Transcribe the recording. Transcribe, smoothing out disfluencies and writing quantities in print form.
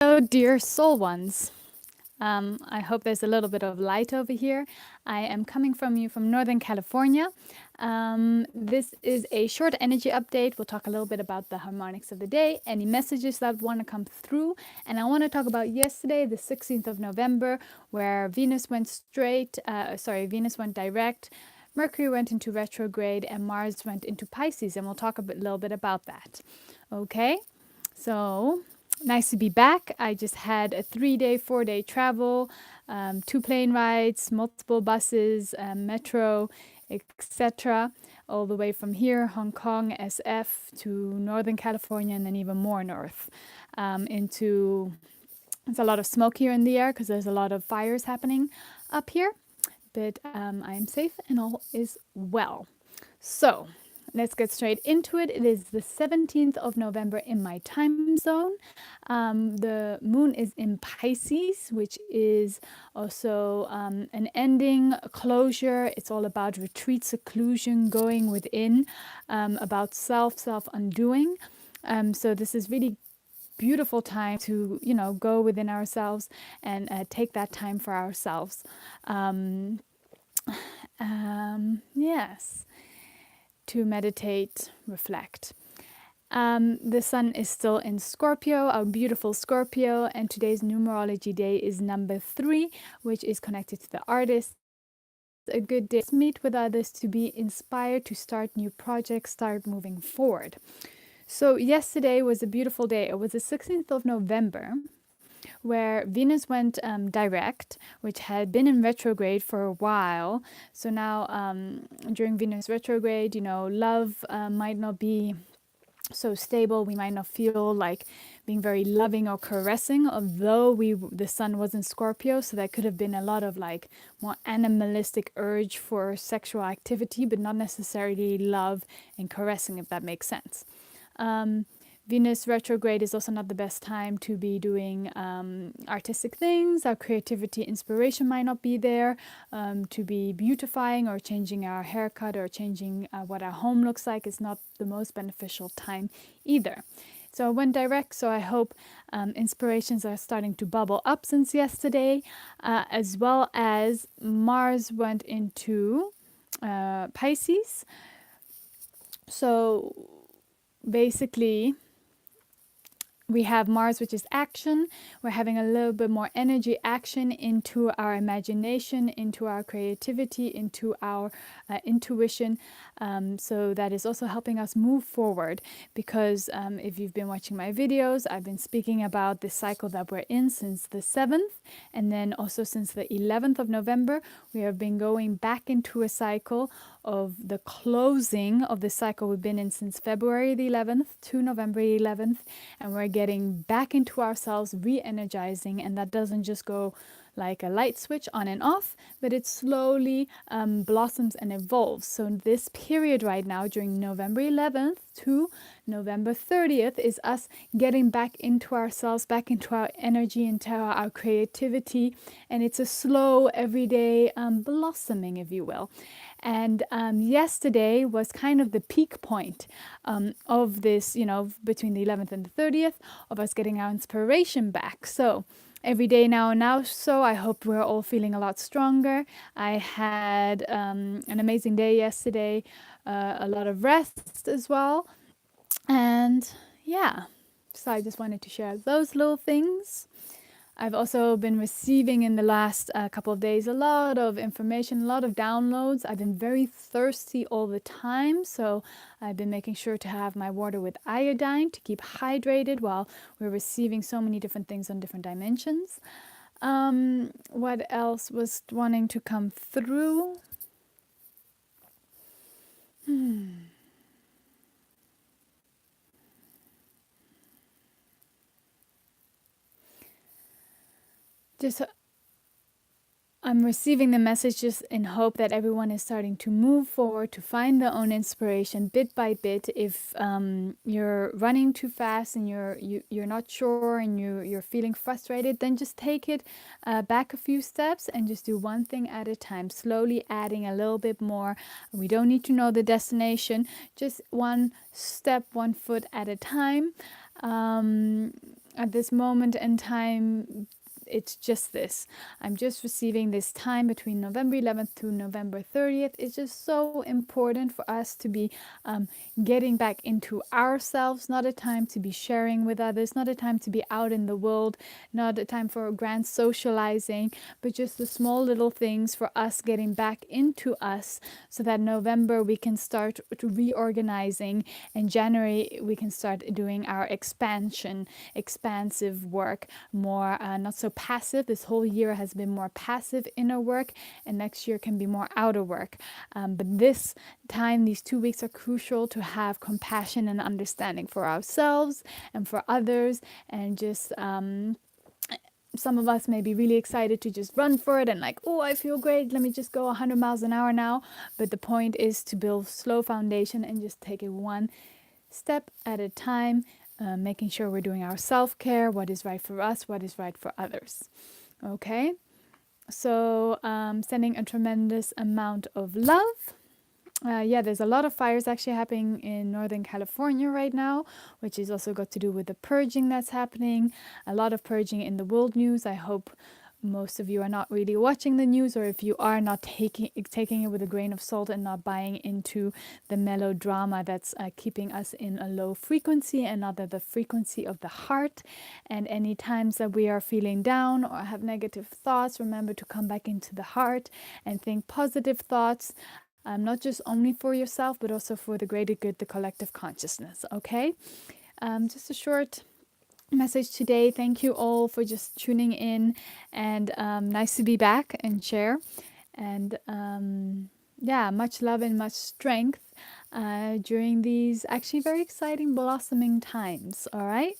Hello, dear soul ones. I hope there's a little bit of light over here. I am coming from you from Northern California. This is a short energy update. We'll talk a little bit about the harmonics of the day, any messages that want to come through. And I want to talk about yesterday, the 16th of November, where Venus went Venus went direct, Mercury went into retrograde, and Mars went into Pisces. And we'll talk little bit about that. Okay, so nice to be back. I just had a 3-day, 4-day travel, 2 plane rides, multiple buses, metro, etc. All the way from here, Hong Kong, SF, to Northern California, and then even more north. There's a lot of smoke here in the air because there's a lot of fires happening up here. But I am safe and all is well. So let's get straight into it. It is the 17th of November in my time zone. The moon is in Pisces, which is also an ending, a closure. It's all about retreat, seclusion, going within, about self-undoing. So this is really beautiful time to, go within ourselves and take that time for ourselves. Yes. To meditate, reflect. The sun is still in Scorpio, our beautiful Scorpio, and today's numerology day is number 3, which is connected to the artist. A good day to meet with others, to be inspired, to start new projects, start moving forward. So yesterday was a beautiful day. It was the 16th of November, where Venus went direct, which had been in retrograde for a while. So now during Venus retrograde, love might not be so stable. We might not feel like being very loving or caressing, although the sun was in Scorpio, so that could have been a lot of like more animalistic urge for sexual activity, but not necessarily love and caressing, if that makes sense. Venus retrograde is also not the best time to be doing artistic things. Our creativity, inspiration might not be there to be beautifying or changing our haircut or changing what our home looks like. Is not the most beneficial time either. So I went direct, so I hope inspirations are starting to bubble up since yesterday, as well as Mars went into Pisces. So basically, we have Mars, which is action. We're having a little bit more energy, action into our imagination, into our creativity, into our intuition. So that is also helping us move forward, because if you've been watching my videos, I've been speaking about the cycle that we're in since the 7th, and then also since the 11th of November, we have been going back into a cycle of the closing of the cycle we've been in since February the 11th to November 11th, and we're getting back into ourselves, re-energizing, and that doesn't just go like a light switch on and off, but it slowly blossoms and evolves. So this period right now, during November 11th to November 30th, is us getting back into ourselves, back into our energy, into our creativity, and it's a slow, everyday blossoming, if you will. And yesterday was kind of the peak point of this, between the 11th and the 30th, of us getting our inspiration back. So every day now, so I hope we're all feeling a lot stronger. I had an amazing day yesterday, a lot of rest as well. And yeah, so I just wanted to share those little things. I've also been receiving in the last couple of days a lot of information, a lot of downloads. I've been very thirsty all the time, so I've been making sure to have my water with iodine to keep hydrated while we're receiving so many different things on different dimensions. What else was wanting to come through? Just I'm receiving the messages in hope that everyone is starting to move forward, to find their own inspiration bit by bit. If you're running too fast and you're not sure and you're feeling frustrated, then just take it back a few steps and just do one thing at a time, slowly adding a little bit more. We don't need to know the destination, just one step, 1 foot at a time. at this moment in time, it's just this. I'm just receiving this time between November 11th to November 30th. It's just so important for us to be getting back into ourselves, not a time to be sharing with others, not a time to be out in the world, not a time for grand socializing, but just the small little things for us getting back into us so that November we can start reorganizing, and January we can start doing our expansive work, more not so passive. This whole year has been more passive inner work, and next year can be more outer work. But this time, these 2 weeks are crucial to have compassion and understanding for ourselves and for others, and just some of us may be really excited to just run for it and like, oh, I feel great, let me just go 100 miles an hour now. But the point is to build slow foundation and just take it one step at a time, making sure we're doing our self-care, what is right for us, what is right for others. Okay, so sending a tremendous amount of love. Yeah, there's a lot of fires actually happening in Northern California right now, which is also got to do with the purging that's happening. A lot of purging in the world news. I hope most of you are not really watching the news, or if you are, not taking it with a grain of salt and not buying into the melodrama that's keeping us in a low frequency and not at the frequency of the heart. And any times that we are feeling down or have negative thoughts, remember to come back into the heart and think positive thoughts. Not just only for yourself, but also for the greater good, the collective consciousness. Okay, just a short message today. Thank you all for just tuning in, and nice to be back and share. And yeah, much love and much strength during these actually very exciting blossoming times. All right.